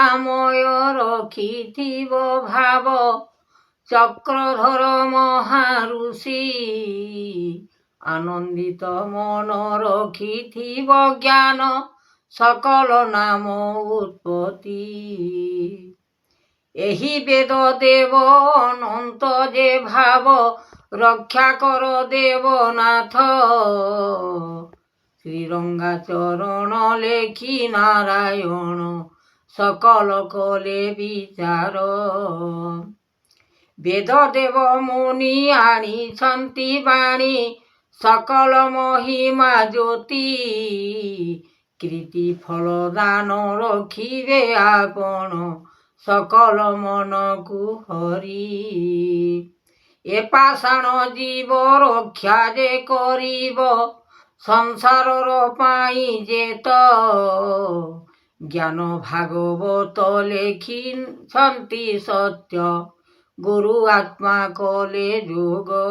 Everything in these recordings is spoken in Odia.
ଦୟାମୟ ରଖିଥିବ ଭାବ ଚକ୍ରଧର ମହାଋଷି ଆନନ୍ଦିତ ମନ ରଖିଥିବ ଜ୍ଞାନ ସକଳ ନାମ ଉତ୍ପତ୍ତି। ଏହି ବେଦ ଦେବ ଅନନ୍ତ ଯେ ଭାବ ରକ୍ଷା କର ଦେବନାଥ ଶ୍ରୀରଙ୍ଗା ଚରଣ ଲେଖି ନାରାୟଣ ସକଲ କଲେ ବିଚାର। ବେଦ ଦେବ ମୁନି ଆଣିଛନ୍ତି ବାଣୀ ସକଳ ମହିମା ଜ୍ୟୋତି କୀର୍ତ୍ତି ଫଳ ଦାନ ରଖିବେ ଆପଣ ସକଳ ମନକୁ ହରି। ଏ ପାଷାଣ ଜୀବ ରକ୍ଷା ଯେ କରିବ ସଂସାରର ପାଇଁ ଯେତ ଜ୍ଞାନ ଭାଗବତ ଲେଖିଛନ୍ତି ସତ୍ୟ ଗୁରୁ ଆତ୍ମା କଲେ ଯୋଗ।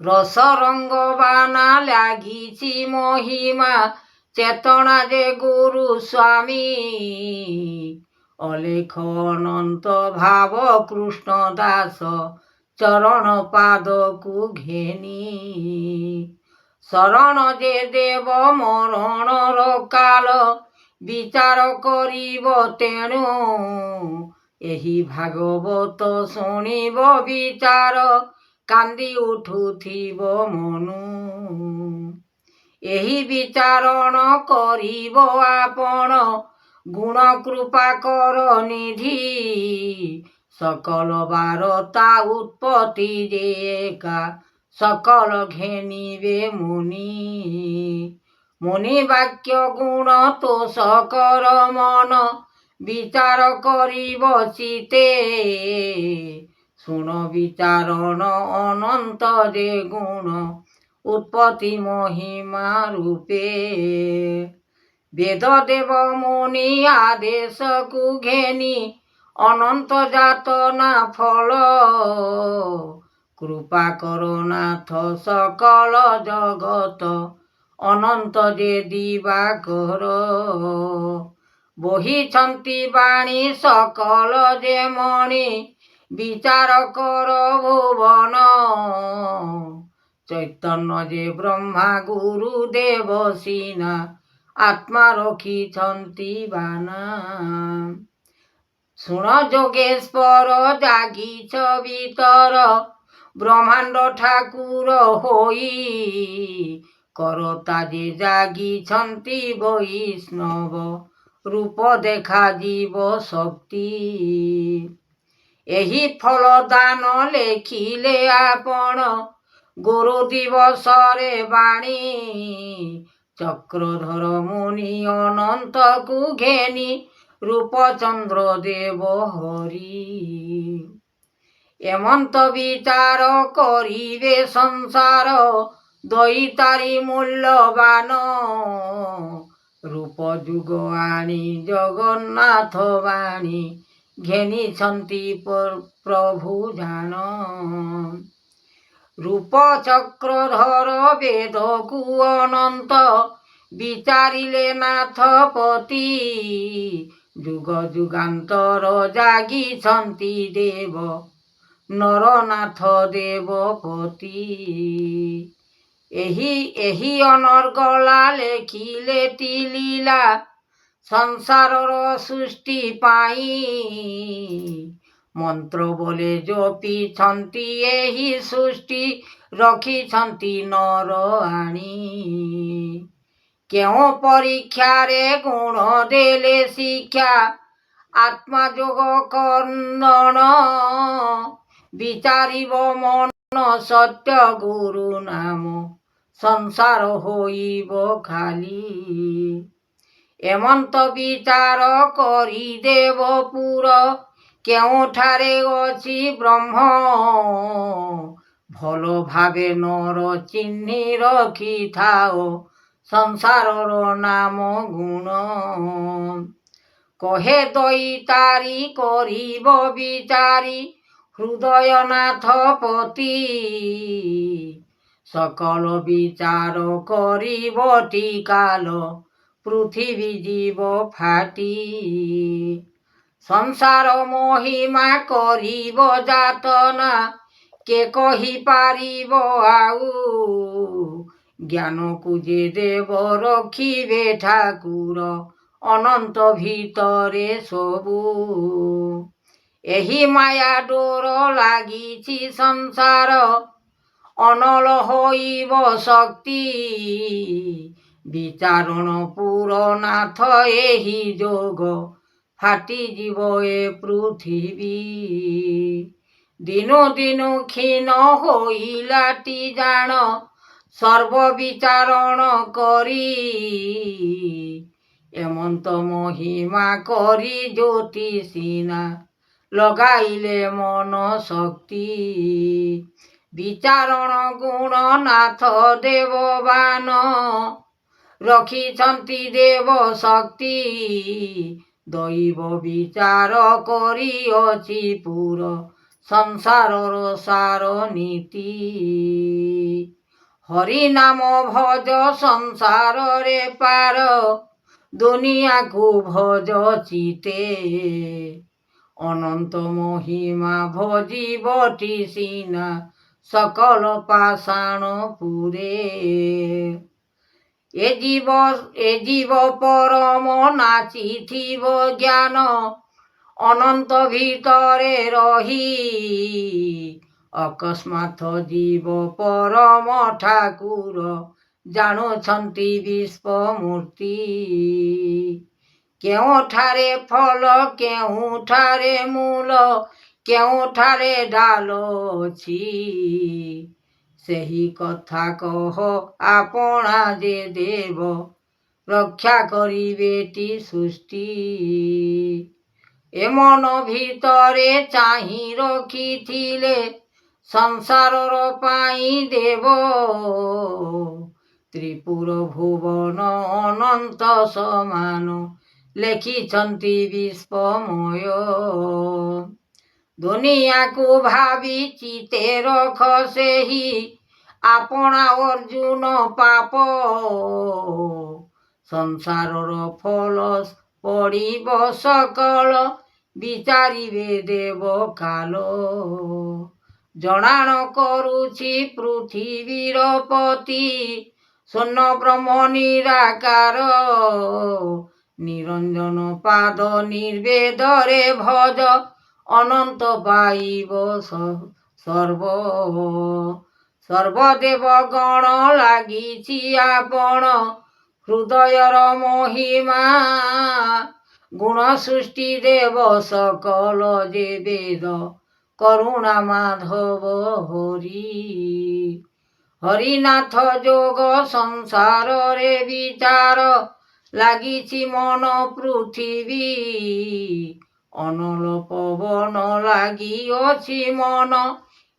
ରସ ରଙ୍ଗ ବାନା ଲାଗିଛି ମହିମା ଚେତନା ଯେ ଗୁରୁ ସ୍ୱାମୀ ଅଲେଖ ଅନନ୍ତ ଭାବ କୃଷ୍ଣ ଦାସ ଚରଣ ପାଦକୁ ଘେନି। ଶରଣ ଯେ ଦେବ ମରଣର କାଳ ବିଚାର କରିବ ତେଣୁ ଏହି ଭାଗବତ ଶୁଣିବ ବିଚାର କାନ୍ଦି ଉଠୁଥିବ ମନୁ। ଏହି ବିଚାରଣ କରିବ ଆପଣ ଗୁଣ କୃପା କର ନିଧି ସକଳ ବାରତା ଉତ୍ପତ୍ତି ଯେ ଏକା ସକଳ ଘେନିବେ ମୁନି। ମୁନି ବାକ୍ୟ ଗୁଣ ତୋଷ କର ମନ ବିଚାର କରିବ ଚିତେ ଶୁଣ ବିଚାରଣ ଅନନ୍ତ ଯେ ଗୁଣ ଉତ୍ପତ୍ତି ମହିମା ରୂପେ। ବେଦ ଦେବ ମୁନି ଆଦେଶକୁ ଘେନି ଅନନ୍ତ ଯାତନା ଫଳ କୃପା କର ନାଥ ସକଳ ଜଗତ ଅନନ୍ତ ଯେ ଦିବାକର। ବହିଛନ୍ତି ବାଣୀ ସକଳ ଯେ ମଣି ବିଚାର କର ଭୁବନ ଚୈତନ୍ୟ ଯେ ବ୍ରହ୍ମା ଗୁରୁ ଦେବ ସିନା ଆତ୍ମା ରଖିଛନ୍ତି ବାନା। ଶୁଣ ଯୋଗେଶ୍ୱର ଜାଗିଛ ଭିତର ବ୍ରହ୍ମାଣ୍ଡ ଠାକୁର ହୋଇ କରତା ଯେ ଜାଗିଛନ୍ତି ବୈଷ୍ଣବ ରୂପ ଦେଖାଯିବ ଶକ୍ତି। ଏହି ଫଳ ଦାନ ଲେଖିଲେ ଆପଣ ଗୁରୁ ଦିବସରେ ବାଣୀ ଚକ୍ରଧର ମୁନି ଅନନ୍ତକୁ ଘେନି ରୂପଚନ୍ଦ୍ର ଦେବ ହରି। ଏମନ୍ତ ବିଚାର କରିବେ ସଂସାର ଦଇତାରି ମୂଲ୍ୟବାନ ରୂପ ଯୁଗ ଆଣି ଜଗନ୍ନାଥ ବାଣୀ ଘେନିଛନ୍ତି ପ୍ରଭୁ ଜାଣ। ରୂପ ଚକ୍ରଧର ବେଦକୁ ଅନନ୍ତ ବିଚାରିଲେ ନାଥପତି ଯୁଗ ଯୁଗାନ୍ତର ଜାଗିଛନ୍ତି ଦେବ ନରନାଥ ଦେବପତି। ଏହି ଅନର୍ଗଳା ଲେଖିଲେ ତିଲୀଳା ସଂସାରର ସୃଷ୍ଟି ପାଇଁ ମନ୍ତ୍ର ବୋଲେ ଜପିଛନ୍ତି ଏହି ସୃଷ୍ଟି ରଖିଛନ୍ତି ନର ଆଣି। କେଉଁ ପରୀକ୍ଷାରେ ଗୁଣ ଦେଲେ ଶିକ୍ଷା ଆତ୍ମା ଯୋଗ କନ୍ଦଣ ବିଚାରିବ ମନ ସତ୍ୟ ଗୁରୁ ନାମ ସଂସାର ହୋଇବ ଖାଲି। ଏମନ୍ତ ବିଚାର କରିଦେବ ପୁର କେଉଁଠାରେ ଅଛି ବ୍ରହ୍ମ ଭଲ ଭାବେ ନର ଚିହ୍ନି ରଖିଥାଅ ସଂସାରର ନାମ ଗୁଣ। କହେ ଦଇତାରି କରିବ ବିଚାରି ହୃଦୟନାଥପତି ସକଳ ବିଚାର କରିବ ଟିକାଲ ପୃଥିବୀ ଯିବ ଫାଟି। ସଂସାର ମହିମା କରିବ ଯାତନା, କେ କହିପାରିବ ଆଉ। ଜ୍ଞାନକୁ ଯେ ଦେବ ରଖିବେ ଠାକୁର, ଅନନ୍ତ ଭିତରେ ସବୁ। ଏହି ମାୟା ଡୋର ଲାଗିଛି ସଂସାର, ଅନଳ ହୋଇବ ଶକ୍ତି। ବିଚାରଣ ପୁରନାଥ ଏହି ଯୋଗ, ଫାଟିଯିବ ଏ ପୃଥିବୀ। ଦିନୁ ଦିନୁ କ୍ଷୀଣ ହୋଇଲାଟି ଜାଣ, ସର୍ବ ବିଚାରଣ କରି। ଏମନ୍ତ ମହିମା କରି ଜ୍ୟୋତି ସିନା, ଲଗାଇଲେ ମନ ଶକ୍ତି। ବିଚାରଣ ଗୁଣ ନାଥ ଦେବବାନ, ରଖିଛନ୍ତି ଦେବ ଶକ୍ତି। ଦୈବ ବିଚାର କରିଅଛି ପୁର, ସଂସାରର ସାର ନୀତି। ହରି ନାମ ଭଜ ସଂସାରରେ ପାର, ଦୁନିଆକୁ ଭଜ ଚିତେ। ଅନନ୍ତ ମହିମା ଭଜିବଟି ସିନା, ସକଳ ପାଷାଣ ପୁରେ। ଏ ଜୀବ ପରମ ନାଚିଥିବ ଜ୍ଞାନ, ଅନନ୍ତ ଭିତରେ ରହି। ଅକସ୍ମାତ ଜୀବ ପରମ ଠାକୁର, ଜାଣୁଛନ୍ତି ବିଶ୍ୱମୂର୍ତ୍ତି। କେଉଁଠାରେ ଫଳ କେଉଁଠାରେ ମୂଳ, କେଉଁଠାରେ ଡାଲ ଅଛି। ସେହି କଥା କହ ଆପଣା ଯେ ଦେବ, ରକ୍ଷା କରିବେଟି ସୃଷ୍ଟି। ଏ ମନ ଭିତରେ ଚାହିଁ ରଖିଥିଲେ, ସଂସାରର ପାଇଁ ଦେବ। ତ୍ରିପୁର ଭୁବନ ଅନନ୍ତ ସମାନ, ଲେଖିଛନ୍ତି ବିଶ୍ୱମୟ। ଦୁନିଆକୁ ଭାବି ଚିତେ ରଖ ସେହି, ଆପଣା ଅର୍ଜୁନ ପାପ। ସଂସାରର ଫଳ ପଡ଼ିବ ସକଳ, ବିଚାରିବେ ଦେବ କାଳ। ଜଣାଣ କରୁଛି ପୃଥିବୀର ପତି, ସ୍ୱର୍ଣ୍ଣ ବ୍ରହ୍ମ ନିରାକାର। ନିରଞ୍ଜନ ପାଦ ନିର୍ବେଦରେ ଭଜ, ଅନନ୍ତ ପାଇବ ସର୍ବ। ସର୍ବଦେବ ଗଣ ଲାଗିଛି ଆପଣ, ହୃଦୟର ମହିମା। ଗୁଣ ସୃଷ୍ଟି ଦେବ ସକଳ ଯେ ବେଦ, କରୁଣା ମାଧବ ହରି। ହରିନାଥ ଯୋଗ ସଂସାରରେ ବିଚାର, ଲାଗିଛି ମନ ପୃଥିବୀ। ଅନଳ ପବନ ଲାଗିଅଛି ମନ,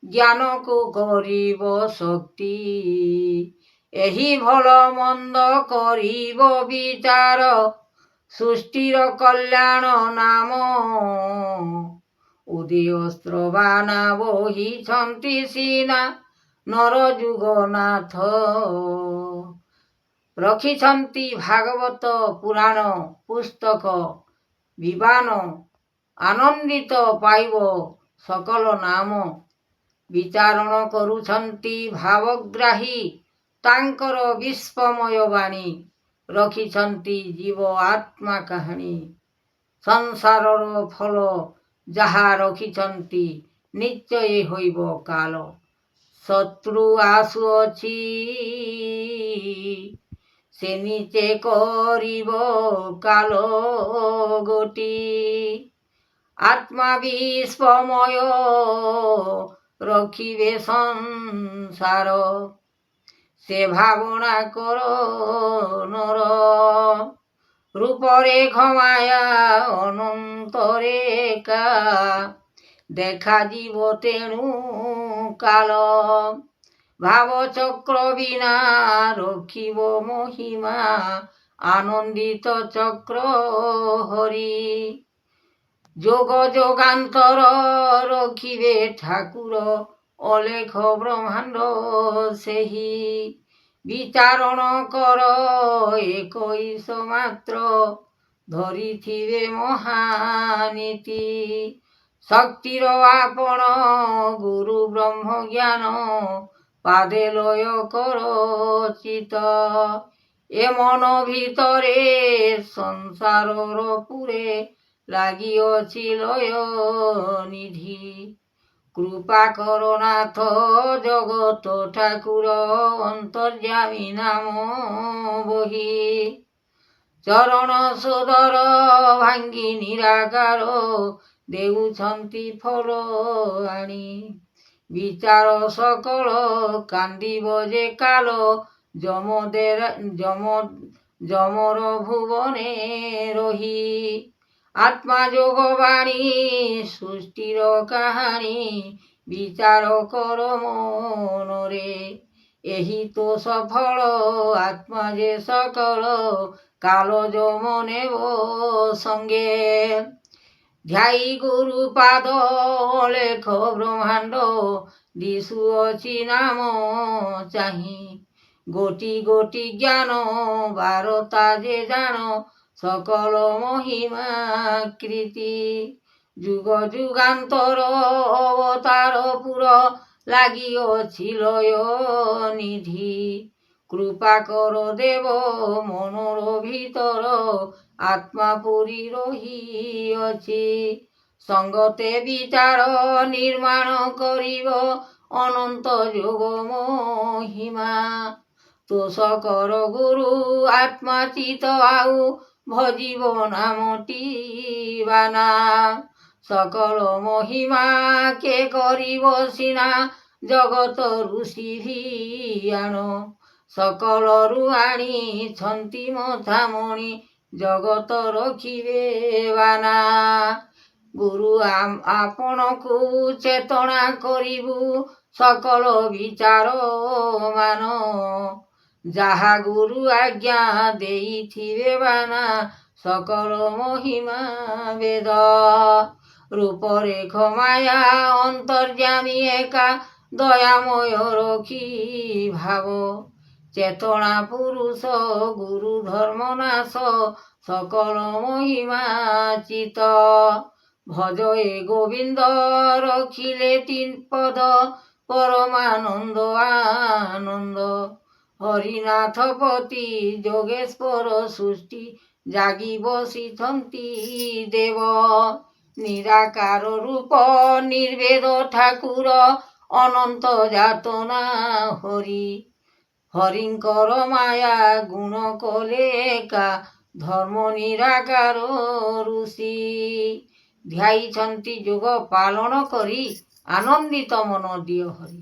ଜ୍ଞାନକୁ କରିବ ଶକ୍ତି। ଏହି ଭଲ ମନ୍ଦ କରିବ ବିଚାର, ସୃଷ୍ଟିର କଲ୍ୟାଣ ନାମ। ଉଦୟସ୍ତ୍ରବାନା ବହିଛନ୍ତି ସିନା, ନର ଯୁଗନାଥ। ରଖିଛନ୍ତି ଭାଗବତ ପୁରାଣ ପୁସ୍ତକ ବିବାନ, ଆନନ୍ଦିତ ପାଇବ ସକଳ ନାମ। ବିଚାରଣ କରୁଛନ୍ତି ଭାବଗ୍ରାହୀ, ତାଙ୍କର ବିଶ୍ୱମୟ ବାଣୀ। ରଖିଛନ୍ତି ଜୀବ ଆତ୍ମା କାହାଣୀ। ସଂସାରର ଫଳ ଯାହା ରଖିଛନ୍ତି, ନିଶ୍ଚୟ ହୋଇବ କାଳ। ଶତ୍ରୁ ଆସୁଅଛି, ସେ ନିଚେ କରିବ କାଳ ଗୋଟି। ଆତ୍ମା ବିଶ୍ୱମୟ, ରଖିବେ ସଂସାର। ସେ ଭାବନା କର ନର, ରୂପରେ ଘମାୟା ଅନନ୍ତରେ ଏକା। ଦେଖାଯିବ ତେଣୁ କାଳ, ଭାବ ଚକ୍ର ବିନା ରଖିବ ମହିମା। ଆନନ୍ଦିତ ଚକ୍ର ହରି, ଯୋଗ ଯୋଗାନ୍ତର ରଖିବେ ଠାକୁର। ଅଲେଖ ବ୍ରହ୍ମାଣ୍ଡ ସେହି, ବିଚାରଣ କର ଏକଇଶ ମାତ୍ର ଧରିଥିବେ ମହାନୀତି। ଶକ୍ତିର ଆପଣ ଗୁରୁ ବ୍ରହ୍ମ ଜ୍ଞାନ ପାଦେ ଲୟ କର ଚିତ। ଏ ମନ ଭିତରେ ସଂସାରର ପୁରେ ଲାଗିଅଛି ଲୟ ନିଧି। କୃପା କର ନାଥ ଜଗତ ଠାକୁର ଅନ୍ତର୍ଯ୍ୟାମୀ ନାମ ବହି। ଚରଣ ସୋଦର ଭାଙ୍ଗି ନିରାକାର ଦେଉଛନ୍ତି ଫଳ ଆଣି। ବିଚାର ସକଳ କାନ୍ଦିବ ଯେ କାଲ ଯମର ଭୁବନେ ରହି। ଆତ୍ମା ଯୋଗ ବାଣୀ ସୃଷ୍ଟିର କାହାଣୀ ବିଚାର କର ମନରେ। ଏହି ତ ସଫଳ ଆତ୍ମା ଯେ ସକଳ କାଳ ଯମ ନେବ ସଙ୍ଗେ। ଧ୍ୟାଇ ଗୁରୁ ପାଦ ଲେଖ ବ୍ରହ୍ମାଣ୍ଡ ଦିଶୁଅଛି ନାମ ଚାହିଁ। ଗୋଟି ଗୋଟି ଜ୍ଞାନ ବାରତା ଯେ ଜାଣ ସକଳ ମହିମା କୀର୍ତ୍ତି। ଯୁଗ ଯୁଗାନ୍ତର ଅବତାର ପୁର ଲାଗିଅଛି ଲୟ ନିଧି। କୃପା କର ଦେବ ମନର ଭିତର ଆତ୍ମା ପୁରୀ ରହିଅଛି। ସଙ୍ଗତେ ବିଚାର ନିର୍ମାଣ କରିବ ଅନନ୍ତ ଯୋଗ ମହିମା। ତୋଷ କର ଗୁରୁ ଆତ୍ମା ଚିତ ଆଉ ଭଜିବ ନାମଟି ବାନା। ସକଳ ମହିମା କେ କରିବ ସିନା ଜଗତରୁ ସିଭିଆଣ। ସକଳରୁ ଆଣିଛନ୍ତି ମଥାମଣି ଜଗତ ରଖିବେ ବାନା। ଗୁରୁ ଆପଣଙ୍କୁ ଚେତନା କରିବୁ ସକଳ ବିଚାର ମାନ। ଯାହା ଗୁରୁ ଆଜ୍ଞା ଦେଇଥିବେ ବାନା ସକଳ ମହିମା ବେଦ। ରୂପରେଖ ମାୟା ଅନ୍ତର୍ଯ୍ୟାମୀ ଏକା ଦୟାମୟ ରଖି ଭାବ। ଚେତନା ପୁରୁଷ ଗୁରୁ ଧର୍ମ ନାଶ ସକଳ ମହିମା ଚିତ। ଭଜ ଏ ଗୋବିନ୍ଦ ରଖିଲେ ତିନ ପଦ ପରମାନନ୍ଦ ଆନନ୍ଦ। ହରିନାଥ ପତି ଯୋଗେଶ୍ୱର ସୃଷ୍ଟି ଜାଗି ବସିଛନ୍ତି ଦେବ। ନିରାକାର ରୂପ ନିର୍ବେଦ ଠାକୁର ଅନନ୍ତ ଯାତନା ହରି। ହରିଙ୍କର ମାୟା ଗୁଣ କଲେ ଏକା ଧର୍ମ ନିରାକାର ଋଷି। ଧ୍ୟାଇଛନ୍ତି ଯୋଗ ପାଳନ କରି ଆନନ୍ଦିତ ମନ ଦିଅ ହରି।